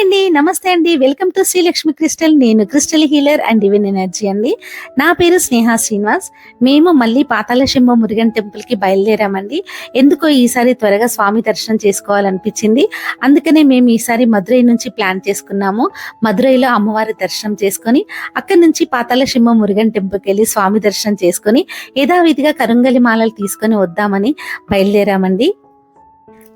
అండి. నమస్తే అండి. Welcome to Srilakshmi crystal. నేను crystal healer and divine energy అండి. నా పేరు స్నేహ శ్రీనివాస్. మేము మళ్ళీ పాతాళ శంభో మురుగన్ టెంపుల్‌కి బయలుదేరామండి. ఎందుకో ఈసారి త్వరగా స్వామి దర్శనం చేసుకోవాలనిపించింది. అందుకనే మేము ఈసారి మదురై నుంచి ప్లాన్ చేసుకున్నాము. మదురైలో అమ్మవారి దర్శనం చేసుకొని అక్కడి నుంచి పాతాళ శంభో మురుగన్ టెంపుల్‌కెళ్ళి స్వామి దర్శనం చేసుకొని యథావిధిగా కరుంగలి మాలలు తీసుకొని వద్దామని బయలుదేరామండి.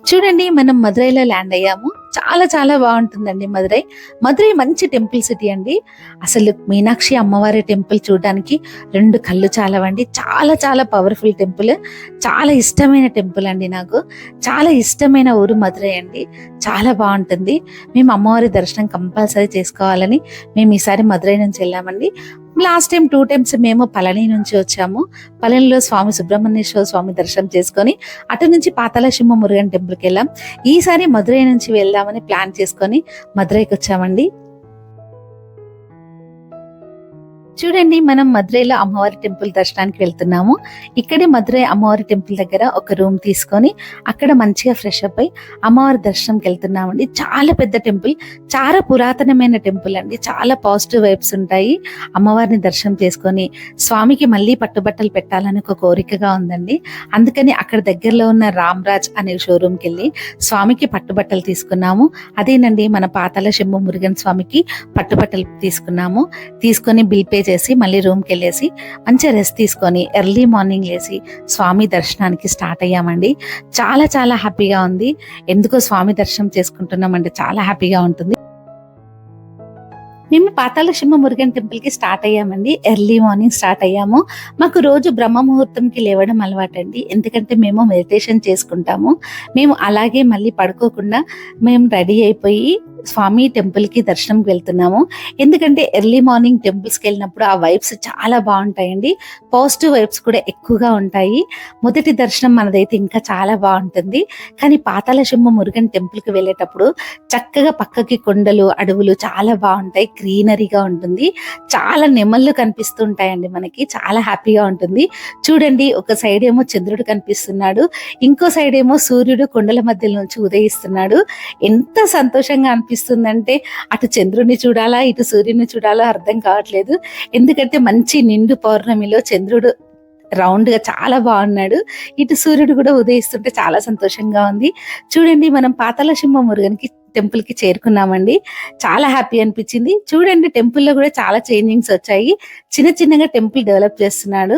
చూడండి, మనం మదురైలో ల్యాండ్ అయ్యాము. చాలా చాలా బాగుంటుందండి మదురై. మదురై మంచి టెంపుల్ సిటీ అండి. అసలు మీనాక్షి అమ్మవారి టెంపుల్ చూడడానికి 2 కళ్ళు చాలవండి. చాలా చాలా పవర్ఫుల్ టెంపుల్. చాలా ఇష్టమైన టెంపుల్ అండి నాకు. చాలా ఇష్టమైన ఊరు మదురై అండి. చాలా బాగుంటుంది. మేము అమ్మవారి దర్శనం కంపల్సరీ చేసుకోవాలని మేము ఈసారి మదురై నుంచి వెళ్ళామండి. లాస్ట్ టైం 2 టైమ్స్ మేము పళని నుంచి వచ్చాము. పళనిలో స్వామి సుబ్రహ్మణ్యేశ్వర స్వామి దర్శనం చేసుకొని అటు నుంచి పాతాళ శంభో మురుగన్ టెంపుల్కి వెళ్ళాం. ఈసారి మదురై నుంచి వెళ్దామని ప్లాన్ చేసుకొని మదురైకి వచ్చామండి. చూడండి, మనం మదురైలో అమ్మవారి టెంపుల్ దర్శనానికి వెళ్తున్నాము. ఇక్కడే మదురై అమ్మవారి టెంపుల్ దగ్గర ఒక రూమ్ తీసుకొని అక్కడ మంచిగా ఫ్రెష్ అప్ అయి అమ్మవారి దర్శనంకి వెళ్తున్నామండి. చాలా పెద్ద టెంపుల్, చాలా పురాతనమైన టెంపుల్ అండి. చాలా పాజిటివ్ వైబ్స్ ఉంటాయి. అమ్మవారిని దర్శనం చేసుకొని స్వామికి మళ్ళీ పట్టుబట్టలు పెట్టాలని ఒక కోరికగా ఉందండి. అందుకని అక్కడ దగ్గరలో ఉన్న రామ్రాజ్ అనే షోరూమ్కి వెళ్ళి స్వామికి పట్టుబట్టలు తీసుకున్నాము. అదేనండి మన పాతాళ శంభో మురుగన్ స్వామికి పట్టుబట్టలు తీసుకొని బిల్ పే చేసి మళ్ళీ రూమ్కి వెళ్ళేసి మంచిగా రెస్ట్ తీసుకొని ఎర్లీ మార్నింగ్ లేసి స్వామి దర్శనానికి స్టార్ట్ అయ్యామండి. చాలా చాలా హ్యాపీగా ఉంది. ఎందుకో స్వామి దర్శనం చేసుకుంటున్నామంటే చాలా హ్యాపీగా ఉంటుంది. మేము పాతాళ శంభో మురుగన్ టెంపుల్ కి స్టార్ట్ అయ్యామండి. ఎర్లీ మార్నింగ్ స్టార్ట్ అయ్యాము. మాకు రోజు బ్రహ్మ ముహూర్తంకి లేవడం అలవాటండి. ఎందుకంటే మేము మెడిటేషన్ చేసుకుంటాము. మేము అలాగే మళ్ళీ పడుకోకుండా మేము రెడీ అయిపోయి స్వామి టెంపుల్ కి దర్శనంకి వెళ్తున్నాము. ఎందుకంటే ఎర్లీ మార్నింగ్ టెంపుల్స్కి వెళ్ళినప్పుడు ఆ వైబ్స్ చాలా బాగుంటాయండి. పాజిటివ్ వైబ్స్ కూడా ఎక్కువగా ఉంటాయి. మొదటి దర్శనం మనదైతే ఇంకా చాలా బాగుంటుంది. కానీ పాతాళ శంభో మురుగన్ టెంపుల్కి వెళ్ళేటప్పుడు చక్కగా పక్కకి కొండలు అడవులు చాలా బాగుంటాయి. గ్రీనరీగా ఉంటుంది. చాలా నెమళ్ళు కనిపిస్తుంటాయండి మనకి. చాలా హ్యాపీగా ఉంటుంది. చూడండి, ఒక సైడ్ ఏమో చంద్రుడు కనిపిస్తున్నాడు, ఇంకో సైడ్ ఏమో సూర్యుడు కొండల మధ్య నుంచి ఉదయిస్తున్నాడు. ఎంత సంతోషంగా అనిపిస్తుందంటే అటు చంద్రుడిని చూడాలా ఇటు సూర్యుని చూడాలా అర్థం కావట్లేదు. ఎందుకంటే మంచి నిండు పౌర్ణమిలో చంద్రుడు రౌండ్ గా చాలా బాగున్నాడు. ఇటు సూర్యుడు కూడా ఉదయిస్తుంటే చాలా సంతోషంగా ఉంది. చూడండి, మనం పాతాళ శంభో మురుగన్ టెంపుల్ కి చేరుకున్నామండి. చాలా హ్యాపీ అనిపించింది. చూడండి, టెంపుల్లో కూడా చాలా చేంజింగ్స్ వచ్చాయి. చిన్న చిన్నగా టెంపుల్ డెవలప్ చేస్తున్నాడు.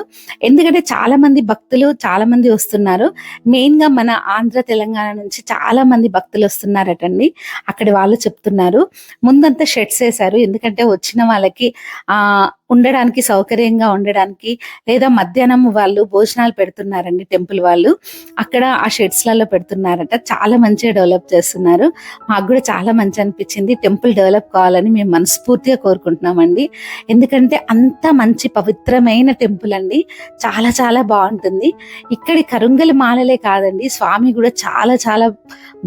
ఎందుకంటే చాలా మంది భక్తులు చాలా మంది వస్తున్నారు. మెయిన్ గా మన ఆంధ్ర తెలంగాణ నుంచి చాలా మంది భక్తులు వస్తున్నారటండి. అక్కడ వాళ్ళు చెప్తున్నారు. ముందంతా షెడ్స్ వేశారు. ఎందుకంటే వచ్చిన వాళ్ళకి ఉండడానికి సౌకర్యంగా ఉండడానికి, లేదా మధ్యాహ్నం వాళ్ళు భోజనాలు పెడుతున్నారండి టెంపుల్ వాళ్ళు. అక్కడ ఆ షెడ్స్ లలో పెడుతున్నారట. చాలా మంచిగా డెవలప్ చేస్తున్నారు. మాకు కూడా చాలా మంచి అనిపించింది. టెంపుల్ డెవలప్ కావాలని మేము మనస్ఫూర్తిగా కోరుకుంటున్నామండి. ఎందుకంటే అంత మంచి పవిత్రమైన టెంపుల్ అండి. చాలా చాలా బాగుంటుంది. ఇక్కడి కరుంగలి మాలలే కాదండి, స్వామి కూడా చాలా చాలా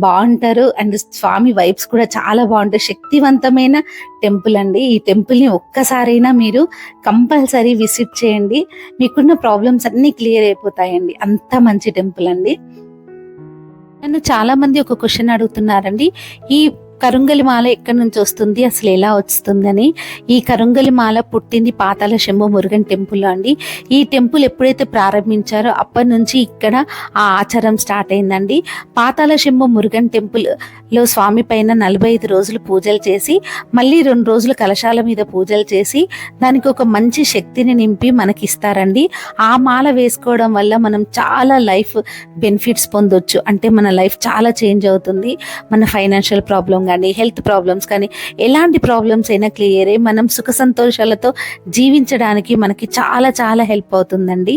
బాగుంటారు. అండ్ స్వామి వైబ్స్ కూడా చాలా బాగుంటాయి. శక్తివంతమైన టెంపుల్ అండి. ఈ టెంపుల్ ని ఒక్కసారైనా మీరు కంపల్సరీ విజిట్ చేయండి. మీకున్న ప్రాబ్లమ్స్ అన్ని క్లియర్ అయిపోతాయండి. అంత మంచి టెంపుల్ అండి. నన్ను చాలా మంది ఒక క్వశ్చన్ అడుగుతున్నారండి, ఈ కరుంగలి మాల ఎక్కడి నుంచి వస్తుంది, అసలు ఎలా వస్తుందని. ఈ కరుంగలి మాల పుట్టింది పాతాళ శంభో మురుగన్ టెంపుల్ అండి. ఈ టెంపుల్ ఎప్పుడైతే ప్రారంభించారో అప్పటి నుంచి ఇక్కడ ఆ ఆచారం స్టార్ట్ అయిందండి. పాతాళ శంభో మురుగన్ టెంపుల్ లో స్వామి పైన 45 రోజులు పూజలు చేసి మళ్ళీ 2 రోజులు కలశాల మీద పూజలు చేసి దానికి ఒక మంచి శక్తిని నింపి మనకి ఇస్తారండి. ఆ మాల వేసుకోవడం వల్ల మనం చాలా లైఫ్ బెనిఫిట్స్ పొందొచ్చు. అంటే మన లైఫ్ చాలా చేంజ్ అవుతుంది. మన ఫైనాన్షియల్ ప్రాబ్లం కానీ, హెల్త్ ప్రాబ్లమ్స్ కానీ, ఎలాంటి ప్రాబ్లమ్స్ అయినా క్లియర్ అయ్యి మనం సుఖ సంతోషాలతో జీవించడానికి మనకి చాలా చాలా హెల్ప్ అవుతుందండి.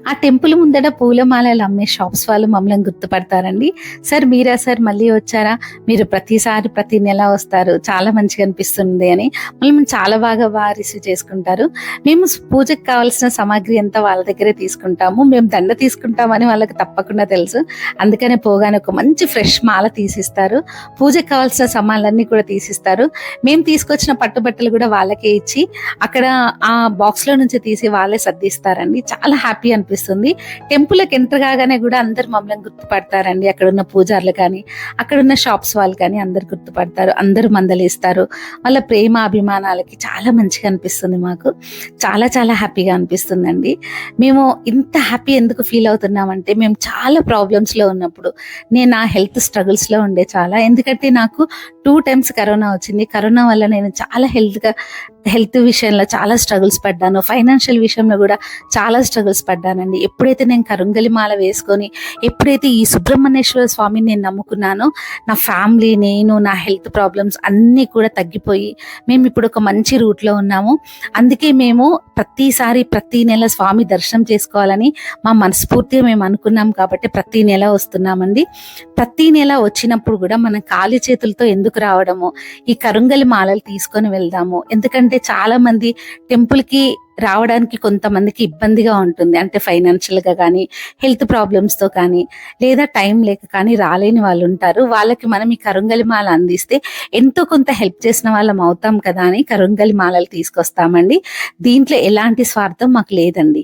ఆ టెంపుల్ ముందట పూలమాలలు అమ్మే షాప్స్ వాళ్ళు మమ్మల్ని గుర్తుపడతారండి. సార్ మీరా సార్ మళ్ళీ వచ్చారా, మీరు ప్రతిసారి ప్రతి నెల వస్తారు, చాలా మంచిగా అనిపిస్తుంది అని మళ్ళీ చాలా బాగా రిసీవ్ చేసుకుంటారు. మేము పూజకు కావాల్సిన సామాగ్రి అంతా వాళ్ళ దగ్గరే తీసుకుంటాము. మేము దండ తీసుకుంటామని వాళ్ళకి తప్పకుండా తెలుసు. అందుకనే పోగానే ఒక మంచి ఫ్రెష్ మాల తీసిస్తారు. పూజకు కావాల్సిన సామాన్లన్నీ కూడా తీసిస్తారు. మేము తీసుకొచ్చిన పట్టుబట్టలు కూడా వాళ్ళకే ఇచ్చి అక్కడ ఆ బాక్స్ లో నుంచి తీసి వాళ్ళే సర్దిస్తారండి. చాలా హ్యాపీ అనిపిస్తుంది. అనిపిస్తుంది. టెంపుల్‌కి ఎంటర్ కాగానే కూడా అందరూ మమ్మల్ని గుర్తుపడతారండి. అక్కడున్న పూజారులు కానీ, అక్కడున్న షాప్స్ వాళ్ళు కానీ అందరూ గుర్తుపడతారు. అందరూ మందలిస్తారు. వాళ్ళ ప్రేమ అభిమానాలకి చాలా మంచిగా అనిపిస్తుంది మాకు. చాలా చాలా హ్యాపీగా అనిపిస్తుందండి. మేము ఇంత హ్యాపీ ఎందుకు ఫీల్ అవుతున్నామంటే, మేము చాలా ప్రాబ్లమ్స్‌లో ఉన్నప్పుడు, నేను నా హెల్త్ స్ట్రగుల్స్‌లో ఉండే చాలా. ఎందుకంటే నాకు 2 టైమ్స్ కరోనా వచ్చింది. కరోనా వల్ల నేను చాలా హెల్త్ విషయంలో చాలా స్ట్రగుల్స్ పడ్డాను. ఫైనాన్షియల్ విషయంలో కూడా చాలా స్ట్రగుల్స్ పడ్డానండి. ఎప్పుడైతే నేను కరుంగలి మాల వేసుకొని, ఎప్పుడైతే ఈ సుబ్రహ్మణ్యేశ్వర స్వామిని నేను నమ్ముకున్నానో, నా ఫ్యామిలీ, నేను, నా హెల్త్ ప్రాబ్లమ్స్ అన్నీ కూడా తగ్గిపోయి మేము ఇప్పుడు ఒక మంచి రూట్లో ఉన్నాము. అందుకే మేము ప్రతి నెల స్వామి దర్శనం చేసుకోవాలని మా మనస్ఫూర్తిగా మేము అనుకున్నాం కాబట్టి ప్రతి నెల వస్తున్నామండి. ప్రతి నెల వచ్చినప్పుడు కూడా మనం ఖాళీ చేతులతో ఎందుకు రావడము, ఈ కరుంగలి మాలలు తీసుకొని వెళ్దాము. ఎందుకంటే చాలా మంది టెంపుల్కి రావడానికి కొంతమందికి ఇబ్బందిగా ఉంటుంది. అంటే ఫైనాన్షియల్గా కానీ, హెల్త్ ప్రాబ్లమ్స్తో కానీ, లేదా టైం లేక కానీ రాలేని వాళ్ళు ఉంటారు. వాళ్ళకి మనం ఈ కరుంగలి మాల అందిస్తే ఎంతో కొంత హెల్ప్ చేసిన వాళ్ళం అవుతాం కదా అని కరుంగలి మాలలు తీసుకొస్తామండి. దీంట్లో ఎలాంటి స్వార్థం మాకు లేదండి.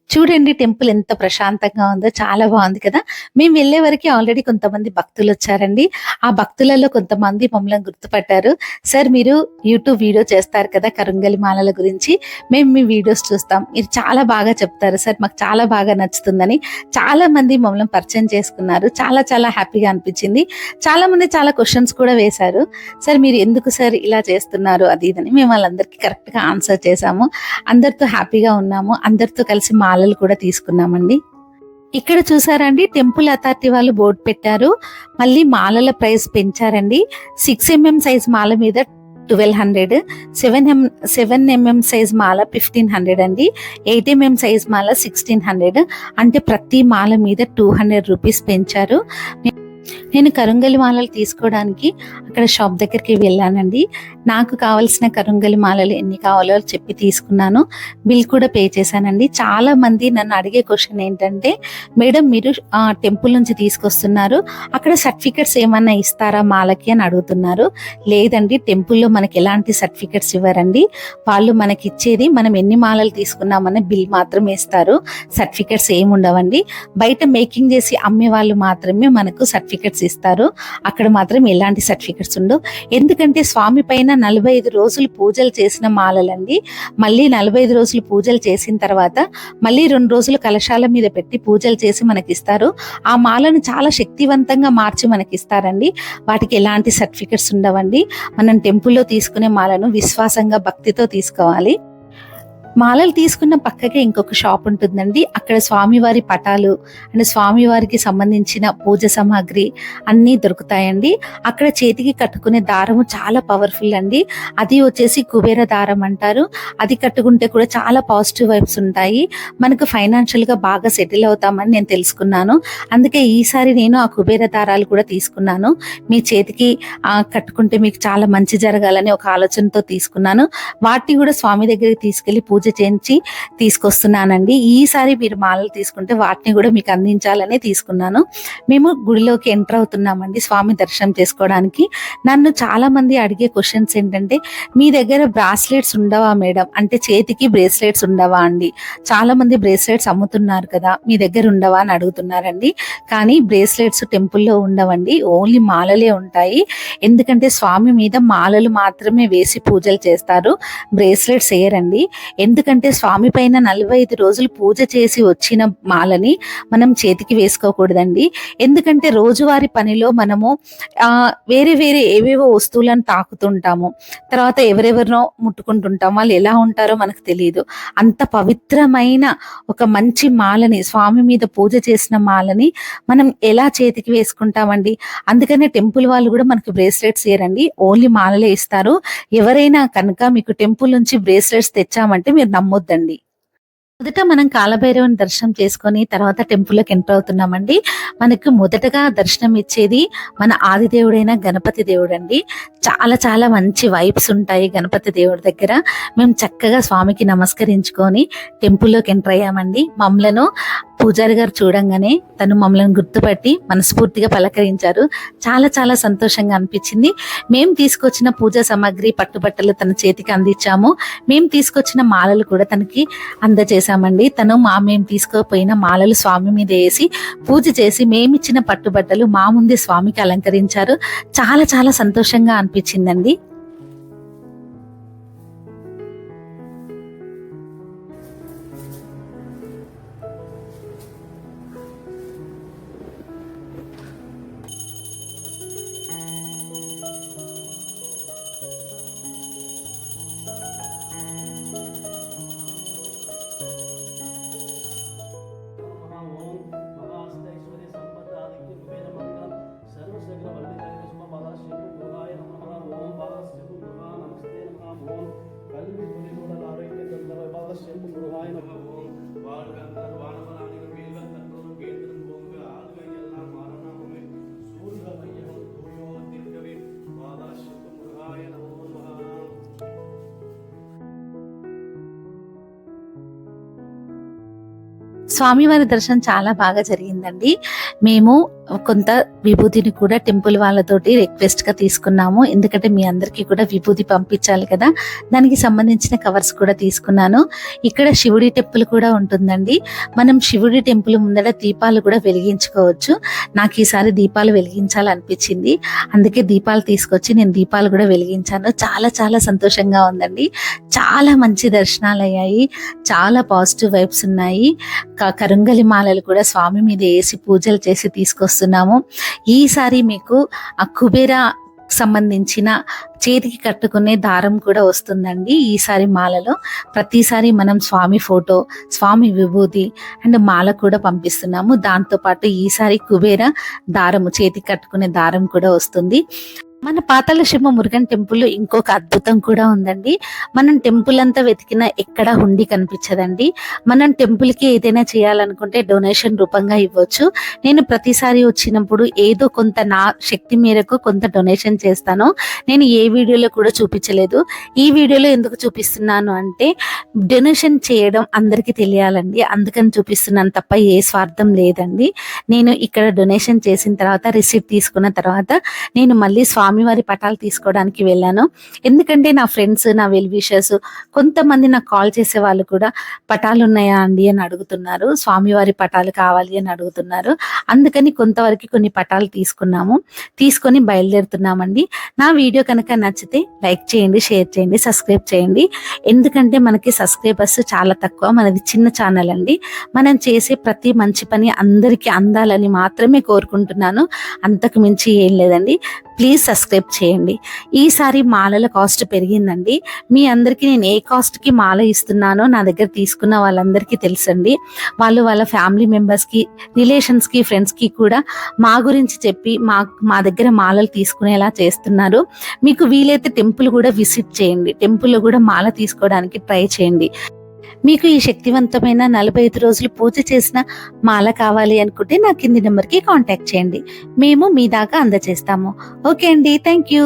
చూడండి టెంపుల్ ఎంత ప్రశాంతంగా ఉందో, చాలా బాగుంది కదా. మేము వెళ్ళే వరకు ఆల్రెడీ కొంతమంది భక్తులు వచ్చారండి. ఆ భక్తులలో కొంతమంది మమ్మల్ని గుర్తుపట్టారు. సార్, మీరు యూట్యూబ్ వీడియో చేస్తారు కదా కరుంగలి మాలల గురించి, మేము మీ వీడియోస్ చూస్తాం, మీరు చాలా బాగా చెప్తారు సార్, మాకు చాలా బాగా నచ్చుతుందని చాలా మంది మమ్మల్ని పరిచయం చేసుకున్నారు. చాలా చాలా హ్యాపీగా అనిపించింది. చాలా మంది చాలా క్వశ్చన్స్ కూడా వేశారు. సార్, మీరు ఎందుకు సార్ ఇలా చేస్తున్నారు అది ఇదని. మేము వాళ్ళందరికీ కరెక్ట్గా ఆన్సర్ చేశాము. అందరితో హ్యాపీగా ఉన్నాము. అందరితో కలిసి మాలలు కూడా తీసుకున్నామండి. ఇక్కడ చూసారండి, టెంపుల్ అథారిటీ వాళ్ళు బోర్డు పెట్టారు. మళ్ళీ మాలల ప్రైస్ పెంచారండి. 6 mm సైజ్ మాల మీద 1200, 7 mm సైజ్ మాల 1500 అండి, 8 mm సైజ్ మాల 1600. అంటే ప్రతి మాల మీద 200 రూపీస్ పెంచారు. నేను కరుంగలి మాలలు తీసుకోవడానికి అక్కడ షాప్ దగ్గరికి వెళ్ళానండి. నాకు కావాల్సిన కరుంగలి మాలలు ఎన్ని కావాలో చెప్పి తీసుకున్నాను. బిల్ కూడా పే చేశానండి. చాలా మంది నన్ను అడిగే క్వశ్చన్ ఏంటంటే, మేడం మీరు టెంపుల్ నుంచి తీసుకొస్తున్నారు, అక్కడ సర్టిఫికెట్స్ ఏమన్నా ఇస్తారా మాలకి అని అడుగుతున్నారు. లేదండి, టెంపుల్లో మనకి ఎలాంటి సర్టిఫికెట్స్ ఇవ్వరండి. వాళ్ళు మనకి ఇచ్చేది మనం ఎన్ని మాలలు తీసుకున్నామని బిల్ మాత్రమే ఇస్తారు. సర్టిఫికెట్స్ ఏమి ఉండవండి. బయట మేకింగ్ చేసి అమ్మే వాళ్ళు మాత్రమే మనకు సర్టిఫికెట్స్ ఇస్తారు. అక్కడ మాత్రం ఎలాంటి సర్టిఫికెట్స్ ఉండవు. ఎందుకంటే స్వామి పైన 45 రోజులు పూజలు చేసిన మాలలండి. మళ్ళీ 45 రోజులు పూజలు చేసిన తర్వాత మళ్ళీ 2 రోజులు కలశాల మీద పెట్టి పూజలు చేసి మనకిస్తారు. ఆ మాలను చాలా శక్తివంతంగా మార్చి మనకిస్తారండి. వాటికి ఎలాంటి సర్టిఫికెట్స్ ఉండవండి. మనం టెంపుల్లో తీసుకునే మాలను విశ్వాసంగా, భక్తితో తీసుకోవాలి. మాలలు తీసుకున్న పక్కకే ఇంకొక షాప్ ఉంటుందండి. అక్కడ స్వామివారి పటాలు అండ్ స్వామివారికి సంబంధించిన పూజ సామాగ్రి అన్నీ దొరుకుతాయండి. అక్కడ చేతికి కట్టుకునే దారము చాలా పవర్ఫుల్ అండి. అది వచ్చేసి కుబేర దారం అంటారు. అది కట్టుకుంటే కూడా చాలా పాజిటివ్ వైబ్స్ ఉంటాయి. మనకు ఫైనాన్షియల్గా బాగా సెటిల్ అవుతామని నేను తెలుసుకున్నాను. అందుకే ఈసారి నేను ఆ కుబేర దారాలు కూడా తీసుకున్నాను. మీ చేతికి కట్టుకుంటే మీకు చాలా మంచి జరగాలని ఒక ఆలోచనతో తీసుకున్నాను. వాటిని కూడా స్వామి దగ్గరికి తీసుకెళ్లి పూజ చేయించి తీసుకొస్తున్నానండి. ఈసారి మీరు మాలలు తీసుకుంటే వాటిని కూడా మీకు అందించాలనే తీసుకున్నాను. మేము గుడిలోకి ఎంటర్ అవుతున్నామండి స్వామి దర్శనం చేసుకోవడానికి. నన్ను చాలా మంది అడిగే క్వశ్చన్స్ ఏంటంటే, మీ దగ్గర బ్రాస్లెట్స్ ఉండవా మేడం, అంటే చేతికి బ్రేస్లెట్స్ ఉండవా అండి. చాలా మంది బ్రేస్లెట్స్ అమ్ముతున్నారు కదా, మీ దగ్గర ఉండవా అని అడుగుతున్నారండి. కానీ బ్రేస్లెట్స్ టెంపుల్లో ఉండవండి, ఓన్లీ మాలలే ఉంటాయి. ఎందుకంటే స్వామి మీద మాలలు మాత్రమే వేసి పూజలు చేస్తారు, బ్రేస్లెట్స్ వేయరండి. ఎందుకంటే స్వామి పైన 45 రోజులు పూజ చేసి వచ్చిన మాలని మనం చేతికి వేసుకోకూడదండి. ఎందుకంటే రోజువారి పనిలో మనము వేరే వేరే ఏవేవో వస్తువులను తాకుతుంటాము, తర్వాత ఎవరెవరినో ముట్టుకుంటుంటాం, వాళ్ళు ఎలా ఉంటారో మనకు తెలియదు. అంత పవిత్రమైన ఒక మంచి మాలని, స్వామి మీద పూజ చేసిన మాలని మనం ఎలా చేతికి వేసుకుంటామండి. అందుకనే టెంపుల్ వాళ్ళు కూడా మనకు బ్రేస్లెట్స్ ఇయ్యరండి, ఓన్లీ మాలలే ఇస్తారు. ఎవరైనా కనుక మీకు టెంపుల్ నుంచి బ్రేస్లెట్స్ తెచ్చామంటే మీరు నమ్మొద్దండి. మొదట మనం కాలభైరవుని దర్శనం చేసుకొని తర్వాత టెంపుల్లోకి ఎంటర్ అవుతున్నామండి. మనకు మొదటగా దర్శనం ఇచ్చేది మన ఆదిదేవుడైన గణపతి దేవుడు అండి. చాలా చాలా మంచి వైబ్స్ ఉంటాయి గణపతి దేవుడి దగ్గర. మేము చక్కగా స్వామికి నమస్కరించుకొని టెంపుల్లోకి ఎంటర్ అయ్యామండి. మమ్మలను పూజారి గారు చూడంగానే తను మమ్మల్ని గుర్తుపట్టి మనస్ఫూర్తిగా పలకరించారు. చాలా చాలా సంతోషంగా అనిపించింది. మేము తీసుకొచ్చిన పూజా సామాగ్రి, పట్టుబట్టలు తన చేతికి అందించాము. మేము తీసుకొచ్చిన మాలలు కూడా తనకి అందజేసాము. చేశామండి. తను మేము తీసుకోపోయిన మాలలు స్వామి మీద వేసి పూజ చేసి మేమిచ్చిన పట్టుబట్టలు మా ముందే స్వామికి అలంకరించారు. చాలా చాలా సంతోషంగా అనిపించిందండి. స్వామివారి దర్శనం చాలా బాగా జరిగిందండి. మేము కొంత విభూతిని కూడా టెంపుల్ వాళ్ళతోటి రిక్వెస్ట్ గా తీసుకున్నాము. ఎందుకంటే మీ అందరికీ కూడా విభూతి పంపించాలి కదా, దానికి సంబంధించిన కవర్స్ కూడా తీసుకున్నాను. ఇక్కడ శివుడి టెంపుల్ కూడా ఉంటుందండి. మనం శివుడి టెంపుల్ ముందర దీపాలు కూడా వెలిగించుకోవచ్చు. నాకు ఈసారి దీపాలు వెలిగించాలనిపించింది, అందుకే దీపాలు తీసుకొచ్చి నేను దీపాలు కూడా వెలిగించాను. చాలా చాలా సంతోషంగా ఉందండి. చాలా మంచి దర్శనాలు అయ్యాయి. చాలా పాజిటివ్ వైబ్స్ ఉన్నాయి. కరుంగలి మాలలు కూడా స్వామి మీద వేసి పూజలు చేసి తీసుకొస్తున్నాము. ఈసారి మీకు ఆ కుబేరా సంబంధించిన చేతికి కట్టుకునే దారం కూడా వస్తుందండి. ఈసారి మాలలో ప్రతిసారి మనం స్వామి ఫోటో, స్వామి విభూతి అండ్ మాల కూడా పంపిస్తున్నాము. దాంతోపాటు ఈసారి కుబేరా దారము, చేతికి కట్టుకునే దారం కూడా వస్తుంది. మన పాతాళ సింహ మురుగన్ టెంపుల్లో ఇంకొక అద్భుతం కూడా ఉందండి. మనం టెంపుల్ అంతా వెతికినా ఎక్కడ హుండీ కనిపించదండి. మనం టెంపుల్కి ఏదైనా చేయాలనుకుంటే డొనేషన్ రూపంగా ఇవ్వచ్చు. నేను ప్రతిసారి వచ్చినప్పుడు ఏదో కొంత నా శక్తి మేరకు కొంత డొనేషన్ చేస్తాను. నేను ఏ వీడియోలో కూడా చూపించలేదు. ఈ వీడియోలో ఎందుకు చూపిస్తున్నాను అంటే డొనేషన్ చేయడం అందరికీ తెలియాలండి, అందుకని చూపిస్తున్నాను తప్ప ఏ స్వార్థం లేదండి. నేను ఇక్కడ డొనేషన్ చేసిన తర్వాత రిసీప్ట్ తీసుకున్న తర్వాత నేను మళ్ళీ స్వామివారి పటాలు తీసుకోవడానికి వెళ్ళాను. ఎందుకంటే నా ఫ్రెండ్స్, నా వెల్ విషర్స్ కొంతమంది నాకు కాల్ చేసే వాళ్ళు కూడా పటాలు ఉన్నాయా అండి అని అడుగుతున్నారు, స్వామివారి పటాలు కావాలి అని అడుగుతున్నారు. అందుకని కొంతవరకు కొన్ని పటాలు తీసుకొని బయలుదేరుతున్నామండి. నా వీడియో కనుక నచ్చితే లైక్ చేయండి, షేర్ చేయండి, సబ్స్క్రైబ్ చేయండి. ఎందుకంటే మనకి సబ్స్క్రైబర్స్ చాలా తక్కువ, మనది చిన్న ఛానల్ అండి. మనం చేసే ప్రతి మంచి పని అందరికీ అందాలని మాత్రమే కోరుకుంటున్నాను, అంతకు మించి ఏం లేదండి. ప్లీజ్ సబ్స్క్రైబ్ చేయండి. ఈసారి మాలల కాస్ట్ పెరిగిందండి. మీ అందరికీ నేను ఏ కాస్ట్కి మాల ఇస్తున్నానో నా దగ్గర తీసుకున్న వాళ్ళందరికీ తెలుసండి. వాళ్ళు వాళ్ళ ఫ్యామిలీ మెంబర్స్కి, రిలేషన్స్కి, ఫ్రెండ్స్కి కూడా మా గురించి చెప్పి మా దగ్గర మాలలు తీసుకునేలా చేస్తున్నారు. మీకు వీలైతే టెంపుల్ కూడా విజిట్ చేయండి, టెంపుల్లో కూడా మాల తీసుకోవడానికి ట్రై చేయండి. మీకు ఈ శక్తివంతమైన 45 రోజులు పూజ చేసిన మాల కావాలి అనుకుంటే నా కింది నెంబర్కి కాంటాక్ట్ చేయండి, మేము మీ దాకా అందజేస్తాము. ఓకే అండి, థ్యాంక్ యూ.